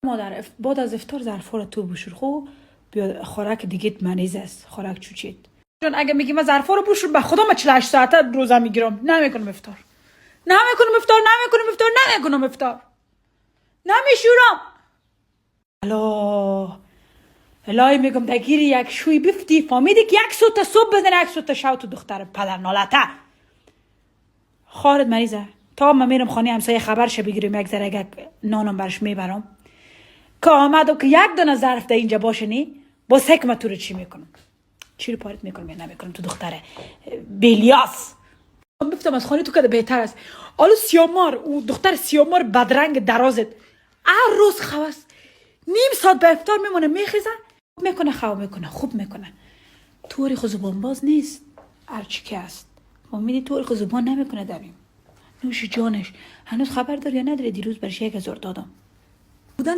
مادر بعد از افطار ظرفا رو تو بشور خو بیا خوراک دیگه منیز است خوراک چوچید چون اگه میگی من ظرفا رو بشور به خدا من 48 ساعته روزه میگیرم نمیکنم افطار نمیشورم الهی میگم دگیر یک شوی بفتی فهمیدی که یک سوت صبح بزنه یک سوت شب تو دختر پدر نالته خارد مریضه تا من میرم خانه همسایه خبرش بگیرم یک ذره یک نانم برش میبرم که آمد و که یک دونه ظرف ده اینجا باشه نی با سکم تو رو چی میکنم چی رو پارت میکنم یا نمیکنم تو دختر بیلیاس بفتم از خانه تو که بهتر است آلو سیامار او دختر سیامار بدرنگ درازت هر روز خواست نیم ساعت به افطار میمونه میخیزه میکنه خوب میکنه طوری خود زبان باز نیست هرچی که است امیدی طوری خود زبان نمیکنه داریم نوش جانش هنوز خبر داری یا نداری دیروز برش 1000 دادم بودن